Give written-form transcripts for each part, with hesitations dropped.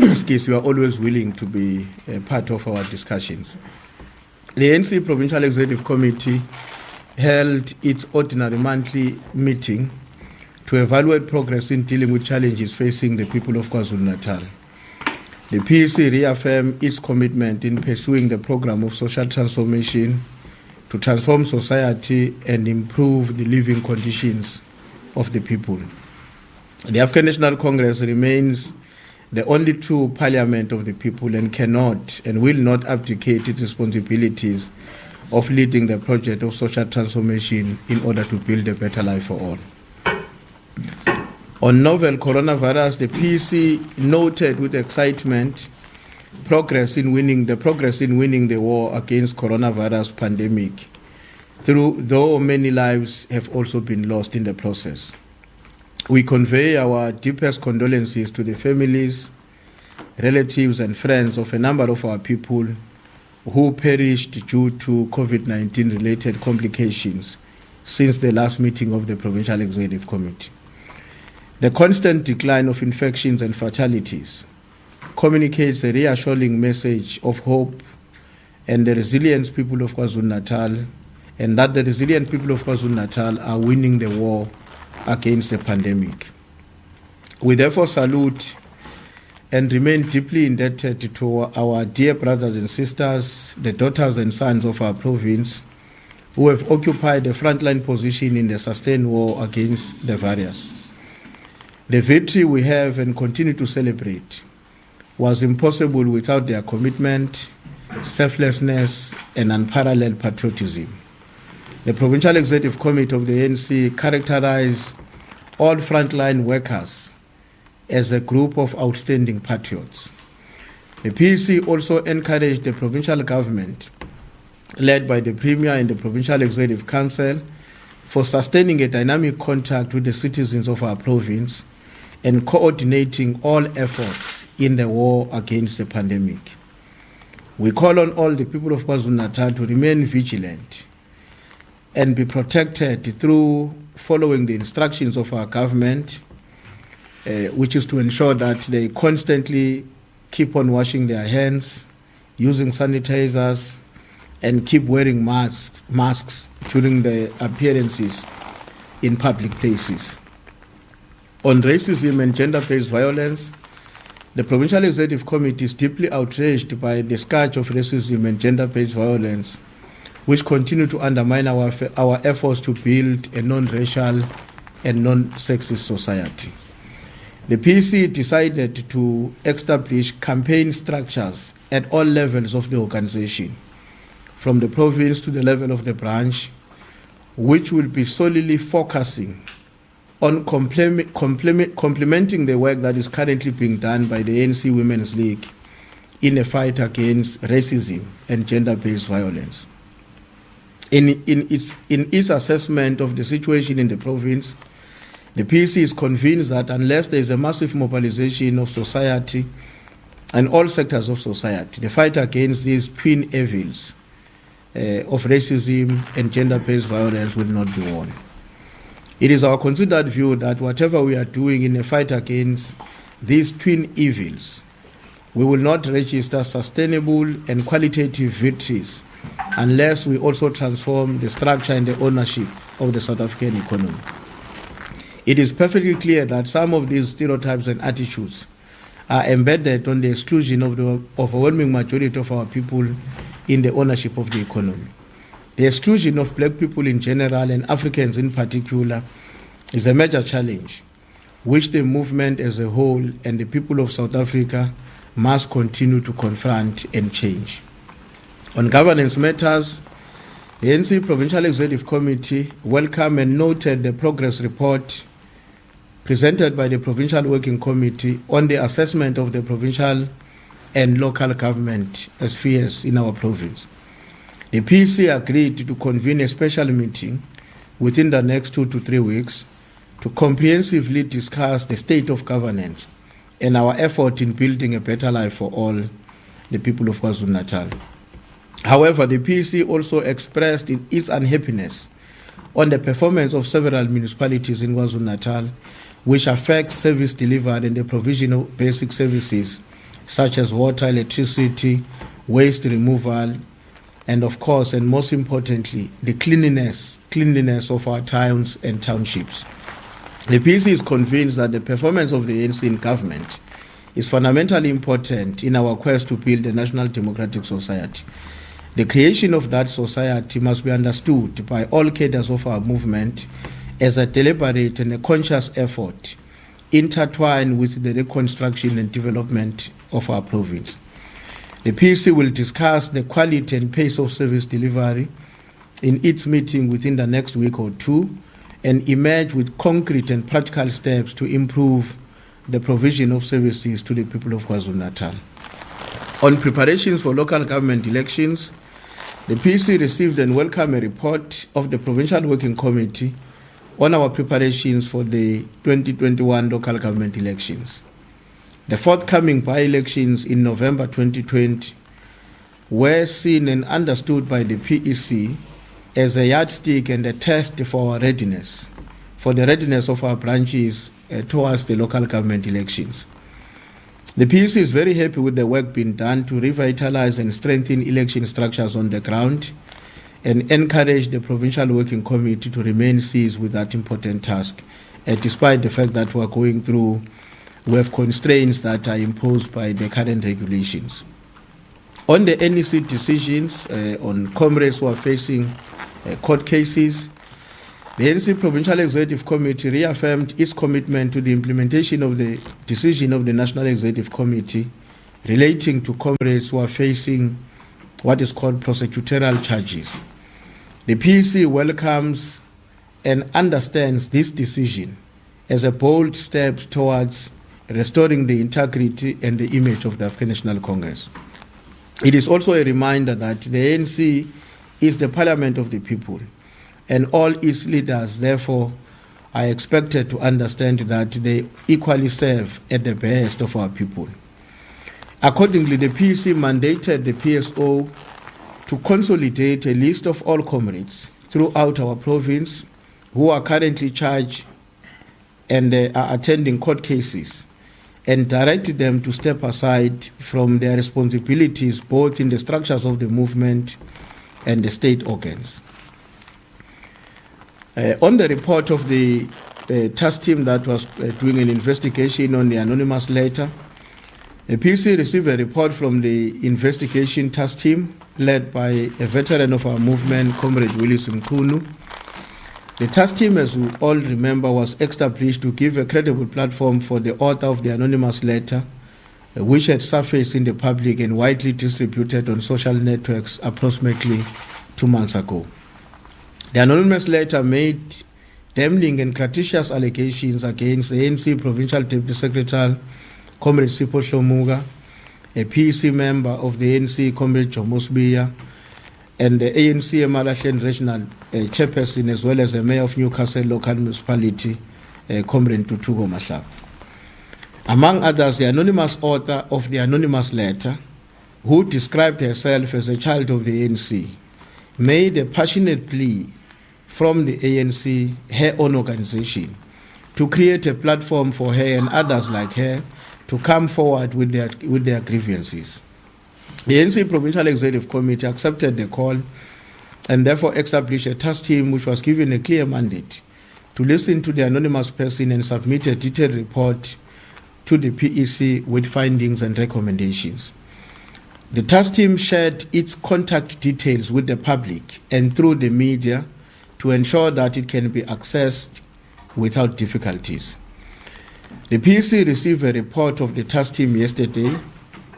case, we are always willing to be part of our discussions. The ANC Provincial Executive Committee held its ordinary monthly meeting to evaluate progress in dealing with challenges facing the people of KwaZulu-Natal. The PEC reaffirmed its commitment in pursuing the program of social transformation to transform society and improve the living conditions of the people. The African National Congress remains the only true parliament of the people and cannot and will not abdicate its responsibilities of leading the project of social transformation in order to build a better life for all. On novel coronavirus, the PEC noted with excitement progress in winning the war against coronavirus pandemic, though many lives have also been lost in the process. We convey our deepest condolences to the families, relatives, and friends of a number of our people who perished due to COVID-19 related complications since the last meeting of the Provincial Executive Committee. The constant decline of infections and fatalities communicates a reassuring message of hope and the resilient people of KwaZulu-Natal, and that the resilient people of KwaZulu-Natal are winning the war against the pandemic. We therefore salute and remain deeply indebted to our dear brothers and sisters, the daughters and sons of our province, who have occupied a frontline position in the sustained war against the virus. The victory we have and continue to celebrate was impossible without their commitment, selflessness, and unparalleled patriotism. The Provincial Executive Committee of the ANC characterized all frontline workers as a group of outstanding patriots. The PEC also encouraged the provincial government, led by the Premier and the Provincial Executive Council, for sustaining a dynamic contact with the citizens of our province and coordinating all efforts in the war against the pandemic. We call on all the people of KwaZulu-Natal to remain vigilant and be protected through following the instructions of our government, which is to ensure that they constantly keep on washing their hands, using sanitizers, and keep wearing masks during the appearances in public places. On racism and gender-based violence, the Provincial Executive Committee is deeply outraged by the scourge of racism and gender-based violence, which continue to undermine our efforts to build a non-racial and non-sexist society. The PEC decided to establish campaign structures at all levels of the organization, from the province to the level of the branch, which will be solely focusing on complementing the work that is currently being done by the ANC Women's League in a fight against racism and gender-based violence. In its assessment of the situation in the province, the PEC is convinced that unless there is a massive mobilization of society and all sectors of society, the fight against these twin evils of racism and gender-based violence will not be won. It is our considered view that whatever we are doing in the fight against these twin evils, we will not register sustainable and qualitative victories unless we also transform the structure and the ownership of the South African economy. It is perfectly clear that some of these stereotypes and attitudes are embedded on the exclusion of the overwhelming majority of our people in the ownership of the economy. The exclusion of black people in general and Africans in particular is a major challenge, which the movement as a whole and the people of South Africa must continue to confront and change. On governance matters, the ANC Provincial Executive Committee welcomed and noted the progress report presented by the Provincial Working Committee on the assessment of the provincial and local government spheres in our province. The PEC agreed to convene a special meeting within the next 2 to 3 weeks to comprehensively discuss the state of governance and our effort in building a better life for all the people of KwaZulu-Natal. However, the PEC also expressed its unhappiness on the performance of several municipalities in KwaZulu-Natal, which affects service delivered and the provision of basic services such as water, electricity, waste removal, and of course, and most importantly, the cleanliness of our towns and townships. The PEC is convinced that the performance of the ANC in government is fundamentally important in our quest to build a national democratic society. The creation of that society must be understood by all cadres of our movement as a deliberate and a conscious effort intertwined with the reconstruction and development of our province. The PEC will discuss the quality and pace of service delivery in its meeting within the next week or two and emerge with concrete and practical steps to improve the provision of services to the people of KwaZulu-Natal. On preparations for local government elections, the PEC received and welcomed a report of the Provincial Working Committee on our preparations for the 2021 local government elections. The forthcoming by-elections in November 2020 were seen and understood by the PEC as a yardstick and a test for our readiness, for the readiness of our branches towards the local government elections. The PEC is very happy with the work being done to revitalize and strengthen election structures on the ground and encourage the Provincial Working Committee to remain seized with that important task, despite the fact that we have constraints that are imposed by the current regulations. On the NEC decisions on comrades who are facing court cases, the ANC Provincial Executive Committee reaffirmed its commitment to the implementation of the decision of the National Executive Committee relating to comrades who are facing what is called prosecutorial charges. The PEC welcomes and understands this decision as a bold step towards restoring the integrity and the image of the African National Congress. It is also a reminder that the ANC is the parliament of the people, and all its leaders, therefore, are expected to understand that they equally serve at the behest of our people. Accordingly, the PEC mandated the PSO to consolidate a list of all comrades throughout our province who are currently charged and are attending court cases, and directed them to step aside from their responsibilities both in the structures of the movement and the state organs. On the report of the task team that was doing an investigation on the anonymous letter, the PEC received a report from the investigation task team led by a veteran of our movement, Comrade Willis Mkunu. The task team, as we all remember, was established to give a credible platform for the author of the anonymous letter, which had surfaced in the public and widely distributed on social networks approximately 2 months ago. The anonymous letter made damning and gratuitous allegations against the ANC Provincial Deputy Secretary, Comrade Sipho Shlomuga, a PEC member of the ANC, Comrade Jomosbiya, and the ANC Malahlen Regional Chairperson, as well as the Mayor of Newcastle Local Municipality, Comrade Tutugo Mahlaba. Among others, the anonymous author of the anonymous letter, who described herself as a child of the ANC, made a passionate plea from the ANC, her own organization, to create a platform for her and others like her to come forward with their grievances. The ANC Provincial Executive Committee accepted the call and therefore established a task team which was given a clear mandate to listen to the anonymous person and submit a detailed report to the PEC with findings and recommendations. The task team shared its contact details with the public and through the media to ensure that it can be accessed without difficulties. The PEC received a report of the task team yesterday,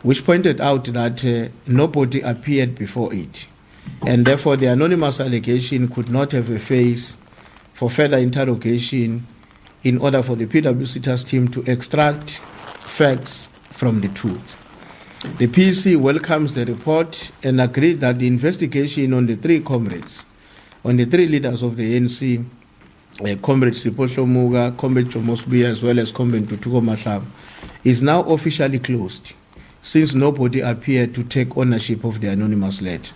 which pointed out that nobody appeared before it, and therefore the anonymous allegation could not have a face for further interrogation in order for the PwC task team to extract facts from the truth. The PEC welcomes the report and agreed that the investigation on the three comrades, on the three leaders of the ANC, Comrade Sipho Shlomuga, Comrade Jomosbiya, as well as Comrade Tutugo Mahlaba, is now officially closed, since nobody appeared to take ownership of the anonymous letter.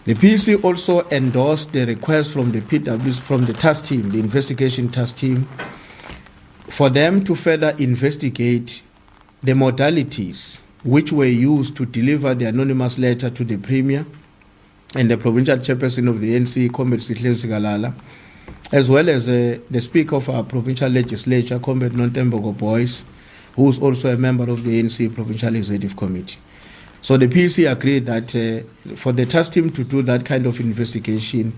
The PEC also endorsed the request from the task team, the investigation task team, for them to further investigate the modalities which were used to deliver the anonymous letter to the Premier and the provincial chairperson of the ANC, Comrade Sihle Zikalala, as well as the Speaker of our provincial legislature, Comrade Nontembogo Boyce, who is also a member of the ANC Provincial Executive Committee. So the PEC agreed that for the task team to do that kind of investigation,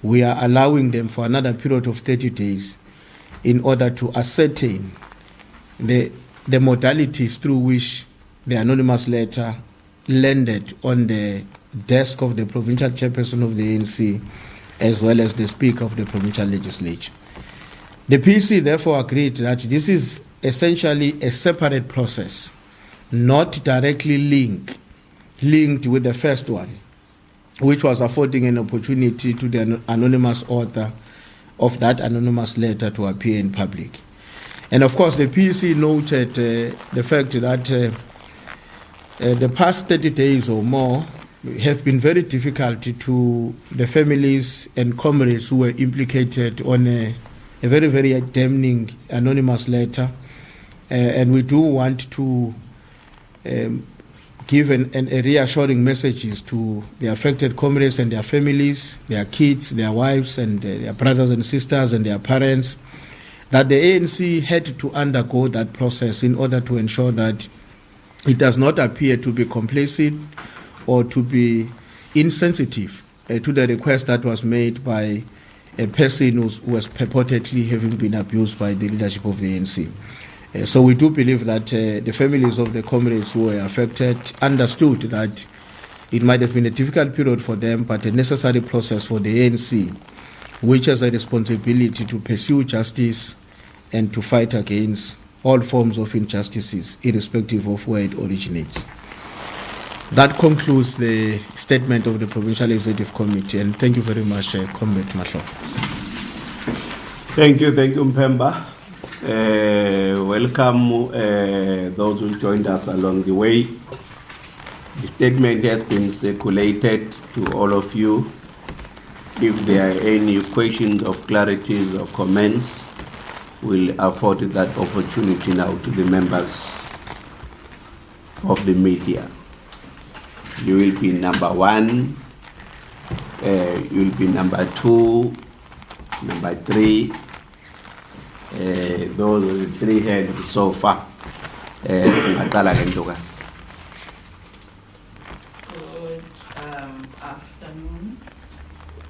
we are allowing them for another period of 30 days in order to ascertain the modalities through which the anonymous letter landed on the desk of the provincial chairperson of the ANC, as well as the Speaker of the provincial legislature. The PEC therefore agreed that this is essentially a separate process, not directly linked with the first one, which was affording an opportunity to the anonymous author of that anonymous letter to appear in public. And of course, the PEC noted the fact that the past 30 days or more have been very difficult to the families and comrades who were implicated on a very, very damning anonymous letter. And we do want to give a reassuring messages to the affected comrades and their families, their kids, their wives, and their brothers and sisters and their parents, that the ANC had to undergo that process in order to ensure that it does not appear to be complacent or to be insensitive to the request that was made by a person who was purportedly having been abused by the leadership of the ANC. So we do believe that the families of the comrades who were affected understood that it might have been a difficult period for them, but a necessary process for the ANC, which has a responsibility to pursue justice and to fight against all forms of injustices, irrespective of where it originates. That concludes the statement of the Provincial Executive Committee, and thank you very much, Comrade Mahlo. Thank you, Mpemba. Welcome those who joined us along the way. The statement has been circulated to all of you. If there are any questions of clarities or comments, we'll afford that opportunity now to the members of the media. You will be number 1, you will be number 2, number 3. Those are the 3 heads so far. Good afternoon.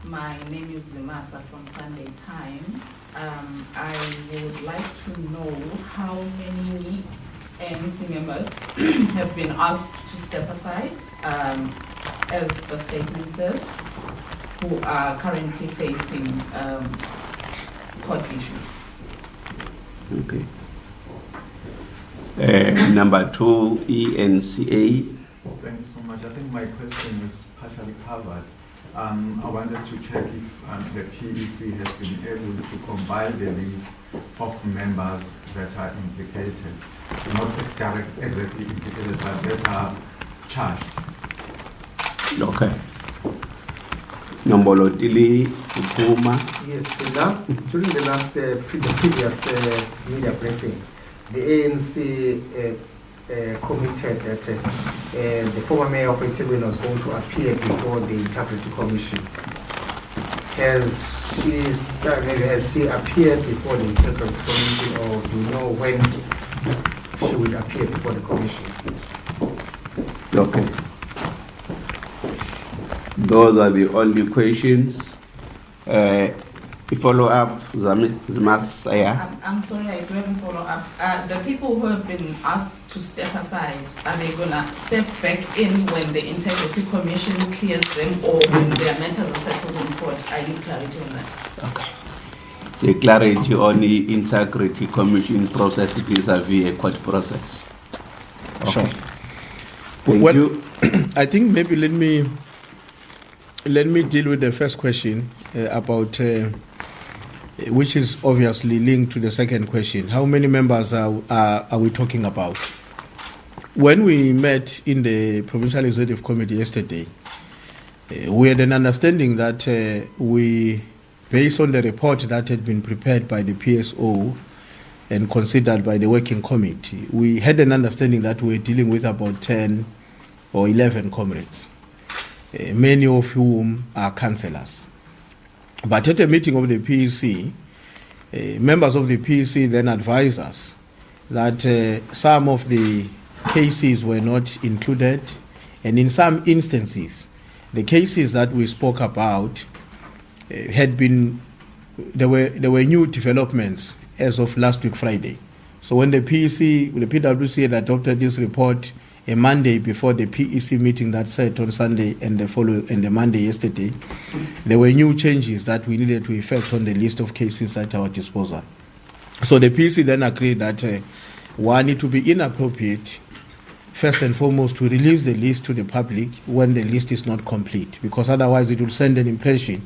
My name is Zimasa from Sunday Times. I would like to know how many ANC members have been asked to step aside, as the statement says, who are currently facing court issues. Okay. Number 2, ENCA. Thank you so much. I think my question is partially covered. I wanted to check if the PEC has been able to compile the list of members that are implicated, not exactly implicated, but that are charged. Okay. Nombolo Dili, Upuma. Yes, during the previous media briefing, the ANC committed that the former mayor of Etienne was going to appear before the Integrity Commission. Has she appeared before the Integrity Commission, or do you know when she will appear before the Commission? Okay. Those are the only questions. Follow up, Zimasaya. I'm sorry, I couldn't follow up. The people who have been asked to step aside, are they going to step back in when the Integrity Commission clears them, or when their matters are settled in court? I need clarity on that. Okay. The clarity on the Integrity Commission process vis-a-vis a court process. Okay. Sure. Thank Well, you. I think maybe let me deal with the first question about which is obviously linked to the second question. How many members are we talking about? When we met in the Provincial Executive Committee yesterday, we had an understanding that we, based on the report that had been prepared by the PSO, and considered by the working committee. We had an understanding that we were dealing with about 10 or 11 comrades, many of whom are councillors. But at a meeting of the PEC, members of the PEC then advised us that some of the cases were not included, and in some instances, the cases that we spoke about there were new developments as of last week Friday. So when the PwC had adopted this report a Monday before the PEC meeting that sat on Sunday and the Monday yesterday, there were new changes that we needed to effect on the list of cases at our disposal. So the PEC then agreed that one, it would be inappropriate, first and foremost, to release the list to the public when the list is not complete, because otherwise it will send an impression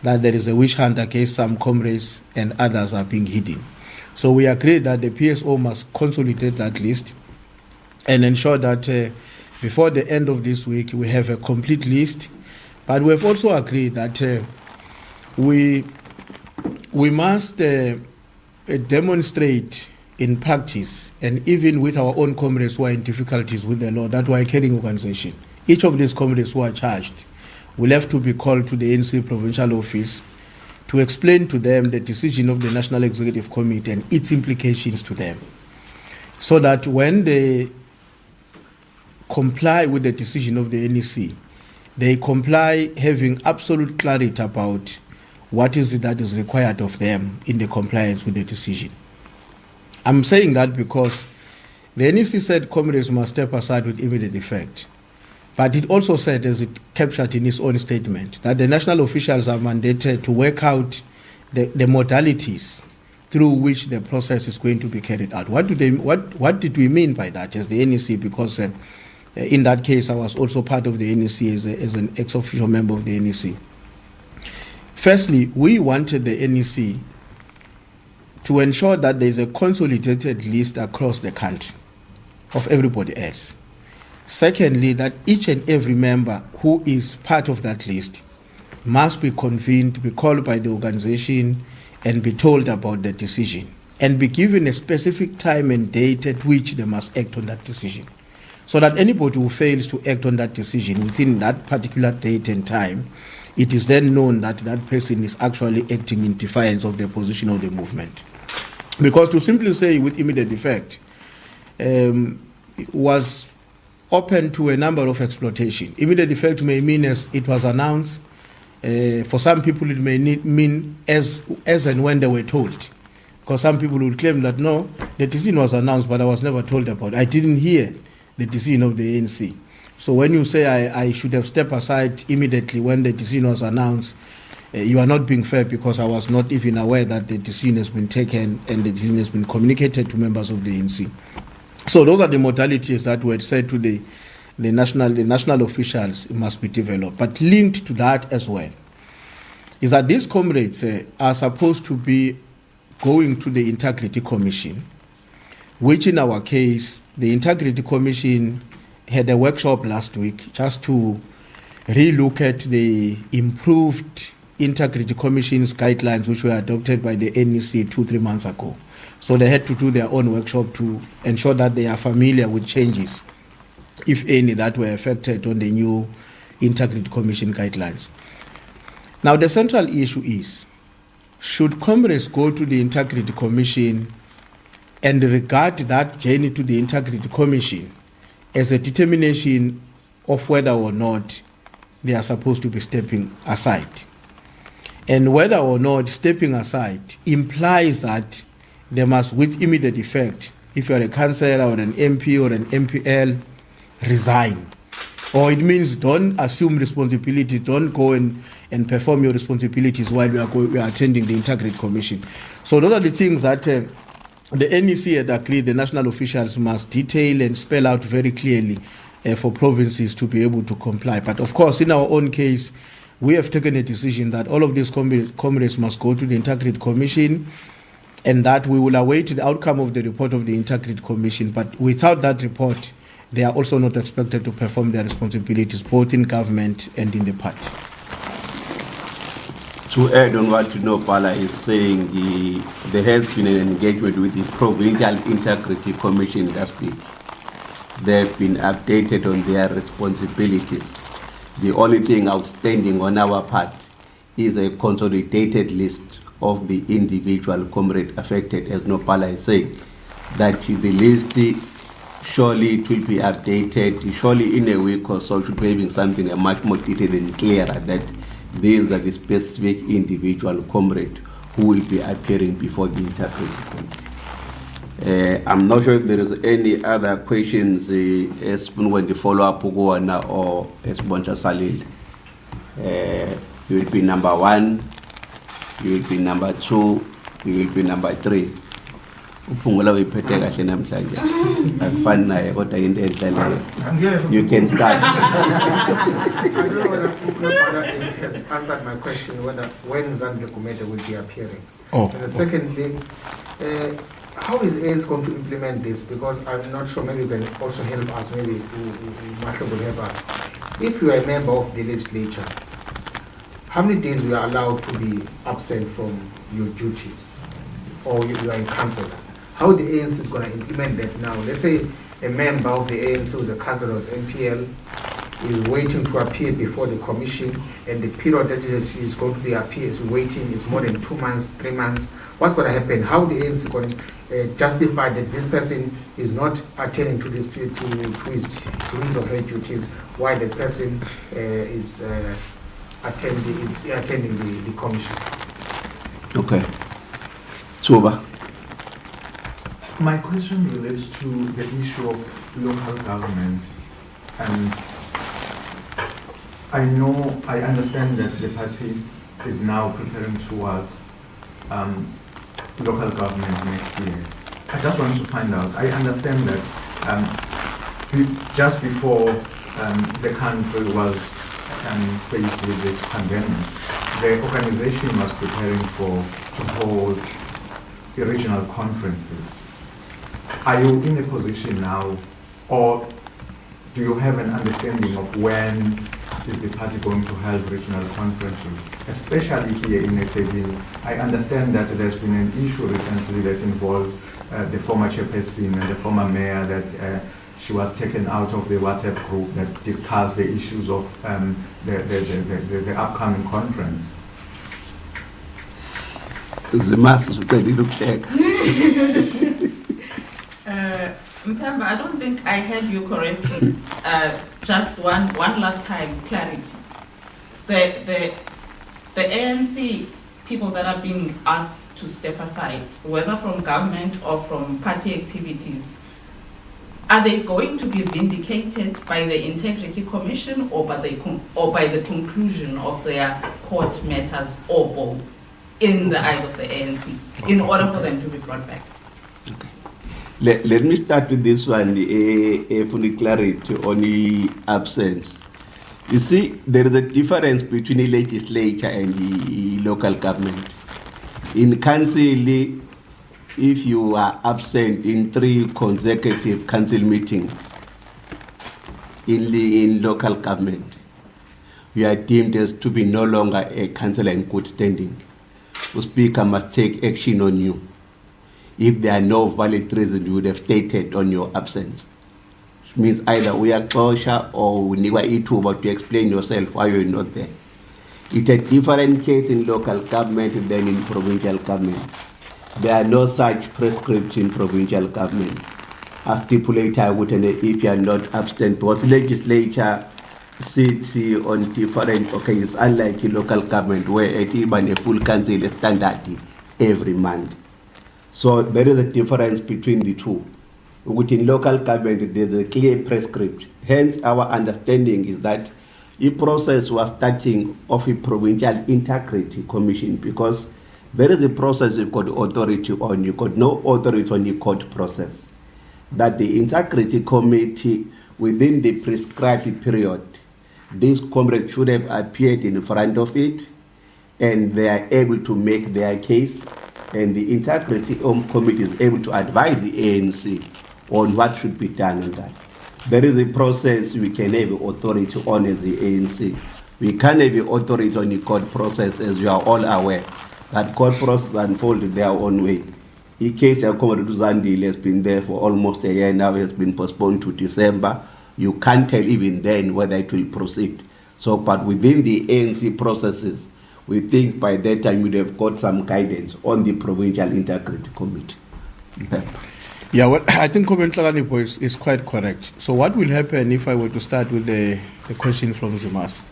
that there is a witch hunt against some comrades and others are being hidden. So we agreed that the PSO must consolidate that list and ensure that before the end of this week we have a complete list. But we have also agreed that we must demonstrate in practice, and even with our own comrades who are in difficulties with the law, that we are a caring organization. Each of these comrades who are charged will have to be called to the ANC provincial office to explain to them the decision of the National Executive Committee and its implications to them, so that when they comply with the decision of the NEC, they comply having absolute clarity about what is it that is required of them in the compliance with the decision. I'm saying that because the NEC said comrades must step aside with immediate effect. But it also said, as it captured in its own statement, that the national officials are mandated to work out the modalities through which the process is going to be carried out. What did we mean by that as the NEC? Because in that case, I was also part of the NEC as an ex-official member of the NEC. Firstly, we wanted the NEC to ensure that there is a consolidated list across the country of everybody else. Secondly, that each and every member who is part of that list must be convened, be called by the organization, and be told about the decision, and be given a specific time and date at which they must act on that decision. So that anybody who fails to act on that decision within that particular date and time, it is then known that that person is actually acting in defiance of the position of the movement. Because to simply say with immediate effect was open to a number of exploitation. Immediate effect may mean as it was announced. For some people it may mean as and when they were told. Because some people would claim that no, the decision was announced but I was never told about it. I didn't hear the decision of the ANC. So when you say I should have stepped aside immediately when the decision was announced, you are not being fair, because I was not even aware that the decision has been taken and the decision has been communicated to members of the ANC. So those are the modalities that were said to the national officials must be developed. But linked to that as well is that these comrades are supposed to be going to the Integrity Commission, which in our case, the Integrity Commission had a workshop last week just to relook at the improved Integrity Commission's guidelines, which were adopted by the NEC 2-3 months ago. So they had to do their own workshop to ensure that they are familiar with changes, if any, that were affected on the new Integrity Commission guidelines. Now, the central issue is, should comrades go to the Integrity Commission and regard that journey to the Integrity Commission as a determination of whether or not they are supposed to be stepping aside? And whether or not stepping aside implies that they must, with immediate effect, if you are a councillor or an MP or an MPL, resign. Or it means don't assume responsibility, don't go and perform your responsibilities while we are attending the Integrity Commission. So those are the things that the NEC had agreed the national officials must detail and spell out very clearly for provinces to be able to comply. But of course, in our own case, we have taken a decision that all of these comrades must go to the Integrity Commission, and that we will await the outcome of the report of the Integrity Commission. But without that report, they are also not expected to perform their responsibilities, both in government and in the party. To add on what Nopala is saying, there has been an engagement with the Provincial Integrity Commission last week. They have been updated on their responsibilities. The only thing outstanding on our part is a consolidated list of the individual comrade affected, as Nopala is saying, that the list surely it will be updated, surely in a week or so should be having something much more detailed and clearer that these are the specific individual comrade who will be appearing before the Integrity Committee. I'm not sure if there is any other questions as when the follow-up or as Boncha Salil. You will be number 1, you will be number 2, you will be number 3. Uphungula uyiphethe kahle namhlanje. Akufani naye kodwa into enhle. You can start. I don't know whether Nopala has answered my question whether when Zambia Kumete will be appearing. And secondly, how is ANC going to implement this? Because I'm not sure, maybe you can also help us, maybe Marshall will help us. If you are a member of the legislature, how many days we are allowed to be absent from your duties? Or you are in council? How the ANC is going to implement that now? Let's say a member of the ANC who is a councillor of MPL is waiting to appear before the commission, and the period that she is going to be waiting is more than 2 months, 3 months. What's going to happen? How the ANC is going to justify that this person is not attending to this to his or her duties, while the person is attending the commission? Okay. Suba. My question relates to the issue of local government, and I understand that the party is now preparing towards local government next year. I just want to find out, I understand that just before the country was faced with this pandemic, the organization was preparing to hold regional conferences. Are you in a position now, or do you have an understanding of when is the party going to hold regional conferences, especially here in eThekwini? I understand that there's been an issue recently that involved the former chairperson and the former mayor, that she was taken out of the WhatsApp group that discussed the issues of the upcoming conference. Mpemba, I don't think I heard you correctly. Just one last time, clarity. The ANC people that are being asked to step aside, whether from government or from party activities, are they going to be vindicated by the Integrity Commission or by the conclusion of their court matters, or both, in the eyes of the ANC, in order for them to be brought back? Okay. Let me start with this one, for clarity on the absence. You see, there is a difference between the legislature and the local government. In council, if you are absent in 3 consecutive council meetings in local government, you are deemed as to be no longer a councillor in good standing. The speaker must take action on you. If there are no valid reasons, you would have stated on your absence. Which means either we are closure or we need to explain yourself why you're not there. It's a different case in local government than in provincial government. There are no such prescripts in provincial government. As stipulated, if you are not absent, because legislature sits on different occasions, unlike in local government where even a full council is standard every month. So there is a difference between the two. Within local government, there's a clear prescript. Hence, our understanding is that the process was starting of a provincial integrity commission, because there is a process you've got authority on. You've got no authority on the court process. That the integrity committee, within the prescribed period, these comrades should have appeared in front of it, and they are able to make their case, and the integrity committee is able to advise the ANC on what should be done on that. There is a process we can have authority on as the ANC. We can't have the authority on the court process, as you are all aware. That court process unfolded their own way. The case of Comrade Zandile has been there for almost a year now, has been postponed to December. You can't tell even then whether it will proceed. So, but within the ANC processes, we think by that time we'd have got some guidance on the Provincial Integrity Committee. Okay. Yeah, well, I think Comment Lagani is quite correct. So what will happen if I were to start with the question from Zimas?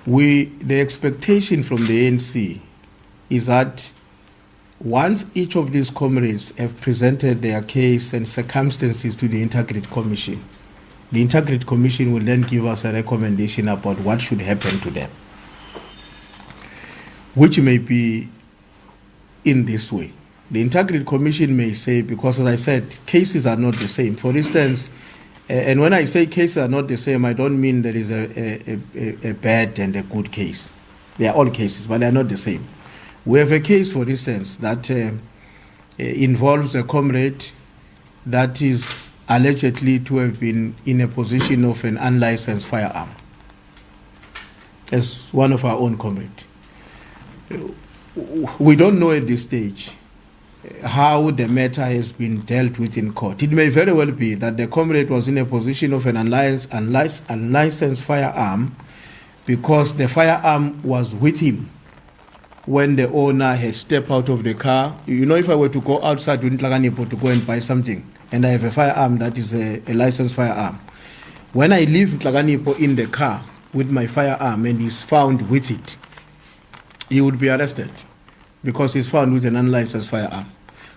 The expectation from the ANC is that once each of these comrades have presented their case and circumstances to the Integrity Commission, the Integrity Commission will then give us a recommendation about what should happen to them, which may be in this way. The Integrity Commission may say, because as I said, cases are not the same. For instance, and when I say cases are not the same, I don't mean there is a bad and a good case. They are all cases, but they are not the same. We have a case, for instance, that involves a comrade that is allegedly to have been in a position of an unlicensed firearm, as one of our own comrades. We don't know at this stage how the matter has been dealt with in court. It may very well be that the comrade was in a position of an unlicensed firearm because the firearm was with him when the owner had stepped out of the car. You know, if I were to go outside to Ntlakanipo to go and buy something, and I have a firearm that is a licensed firearm, when I leave Ntlakanipo in the car with my firearm and he's found with it, he would be arrested because he's found with an unlicensed firearm.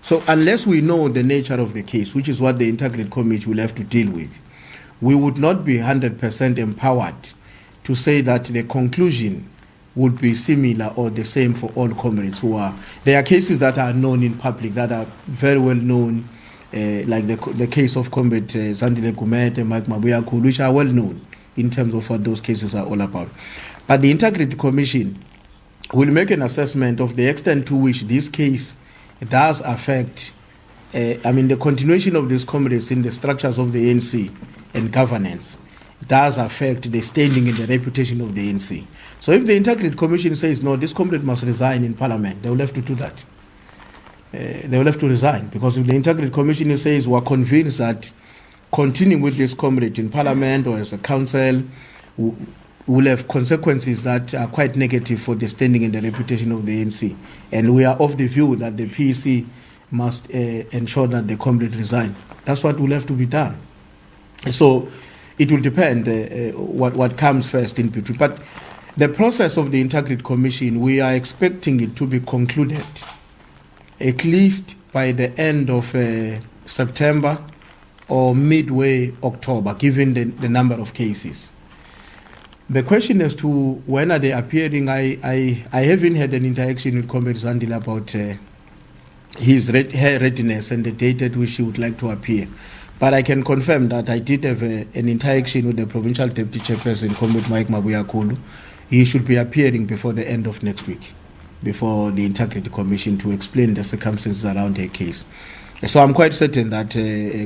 So unless we know the nature of the case, which is what the Integrity Committee will have to deal with, we would not be 100% empowered to say that the conclusion would be similar or the same for all comrades who are. There are cases that are known in public, that are very well known, like the case of Comrade Zandile Gumede and Mike Mabuyakhulu, which are well known in terms of what those cases are all about. But the Integrity Commission will make an assessment of the extent to which this case does affect, the continuation of these comrades in the structures of the ANC and governance does affect the standing and the reputation of the ANC. So if the Integrity Commission says, no, this comrade must resign in Parliament, they will have to do that. They will have to resign, because if the Integrity Commission says we're convinced that continuing with this comrade in Parliament or as a council will have consequences that are quite negative for the standing and the reputation of the ANC. And we are of the view that the PEC must ensure that the comrade resign. That's what will have to be done. So it will depend what comes first in between. But the process of the Integrity Commission, we are expecting it to be concluded at least by the end of September or midway October, given the number of cases. The question as to when are they appearing, I haven't had an interaction with Comrade Zandile about her readiness and the date at which she would like to appear. But I can confirm that I did have an interaction with the Provincial Deputy Chairperson, Comrade Mike Mabuyakhulu. He should be appearing before the end of next week, before the Integrity Commission, to explain the circumstances around her case. So I'm quite certain that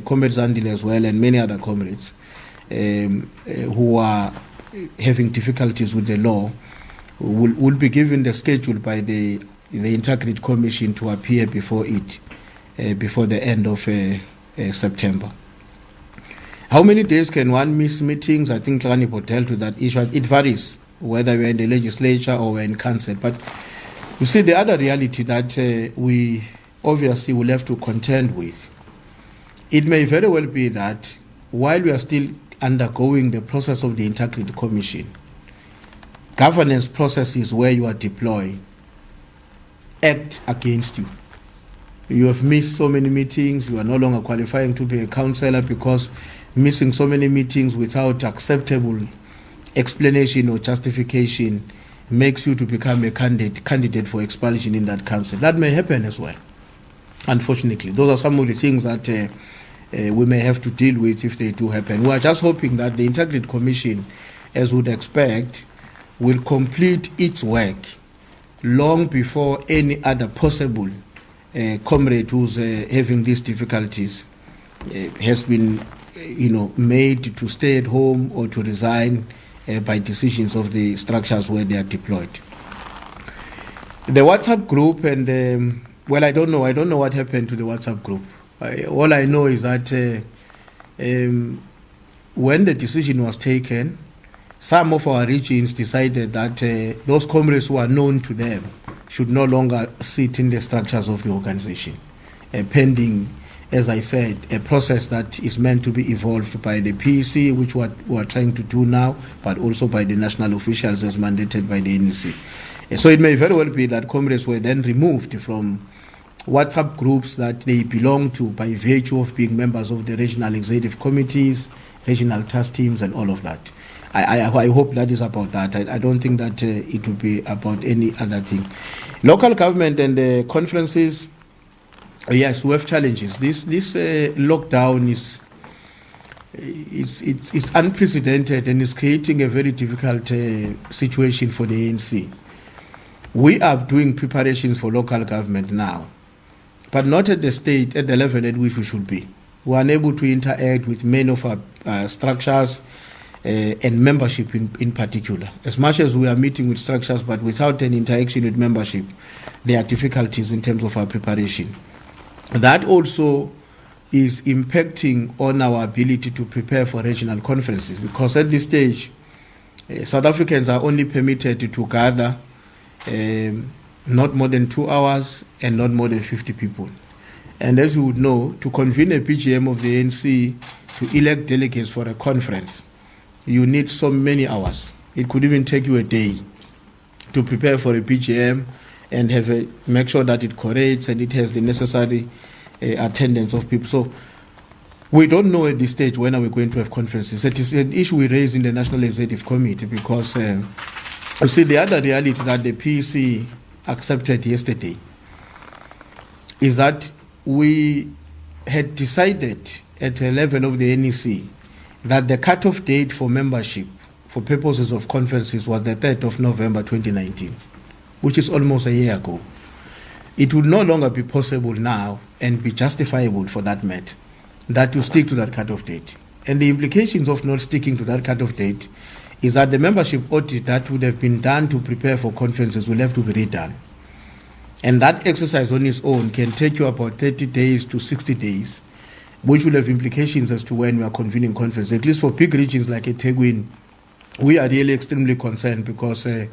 Comrade Zandile as well, and many other comrades who are having difficulties with the law will be given the schedule by the Integrity Commission to appear before it, before the end of September. How many days can one miss meetings? I think Tlanipo dealt with that issue. It varies, whether we're in the legislature or we're in council. But you see, the other reality that we obviously will have to contend with, it may very well be that while we are still undergoing the process of the Integrity Commission, governance processes where you are deployed act against you. You have missed so many meetings, you are no longer qualifying to be a councillor because missing so many meetings without acceptable explanation or justification makes you to become a candidate for expulsion in that council. That may happen as well, unfortunately. Those are some of the things that we may have to deal with if they do happen. We are just hoping that the Integrity Commission, as would expect, will complete its work long before any other possible comrade who's having these difficulties has been made to stay at home or to resign by decisions of the structures where they are deployed. The WhatsApp group, and I don't know what happened to the WhatsApp group. All I know is that when the decision was taken, some of our regions decided that those comrades who are known to them should no longer sit in the structures of the organization, pending, as I said, a process that is meant to be evolved by the PEC, which we are trying to do now, but also by the national officials as mandated by the ANC. So it may very well be that comrades were then removed from WhatsApp groups that they belong to by virtue of being members of the regional executive committees, regional task teams, and all of that. I hope that is about that. I don't think that it will be about any other thing. Local government and the conferences, yes, we have challenges. This lockdown is unprecedented and is creating a very difficult situation for the ANC. We are doing preparations for local government now, but not at the level at which we should be. We are unable to interact with many of our structures and membership in particular. As much as we are meeting with structures, but without an interaction with membership, there are difficulties in terms of our preparation. That also is impacting on our ability to prepare for regional conferences, because at this stage, South Africans are only permitted to gather not more than 2 hours and not more than 50 people. And as you would know, to convene a PGM of the ANC to elect delegates for a conference, you need so many hours. It could even take you a day to prepare for a PGM and make sure that it corrects and it has the necessary attendance of people. So we don't know at this stage when are we going to have conferences. It is an issue we raise in the National Executive Committee because you see, the other reality that the PEC accepted yesterday is that we had decided at the level of the NEC that the cut-off date for membership for purposes of conferences was the 3rd of November 2019, which is almost a year ago. It would no longer be possible now and be justifiable for that matter that to stick to that cut-off date. And the implications of not sticking to that cut-off date is that the membership audit that would have been done to prepare for conferences will have to be redone. And that exercise on its own can take you about 30 days to 60 days, which will have implications as to when we are convening conferences. At least for big regions like eThekwini, we are really extremely concerned because the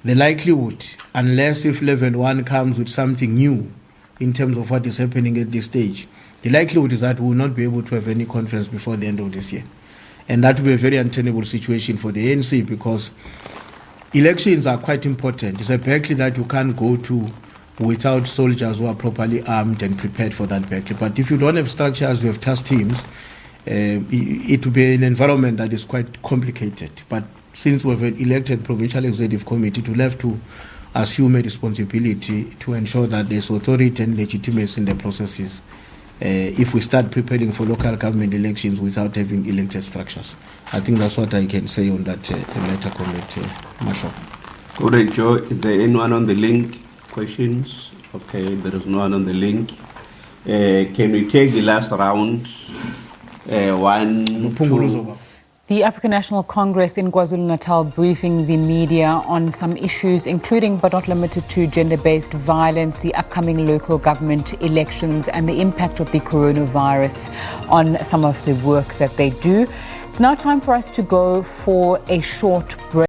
likelihood, unless if level 1 comes with something new in terms of what is happening at this stage, the likelihood is that we will not be able to have any conference before the end of this year. And that will be a very untenable situation for the ANC because elections are quite important. It's a battle that you can't go to without soldiers who are properly armed and prepared for that battle. But if you don't have structures, you have task teams, it will be an environment that is quite complicated. But since we have an elected provincial executive committee, it will have to assume a responsibility to ensure that there's authority and legitimacy in the processes if we start preparing for local government elections without having elected structures. I think that's what I can say on that matter, Comrade Marshall. Good, Joe. Is there anyone on the link? Questions? Okay, there is no one on the link. Can we take the last round? The African National Congress in KwaZulu-Natal briefing the media on some issues, including but not limited to gender-based violence, the upcoming local government elections, and the impact of the coronavirus on some of the work that they do. It's now time for us to go for a short break.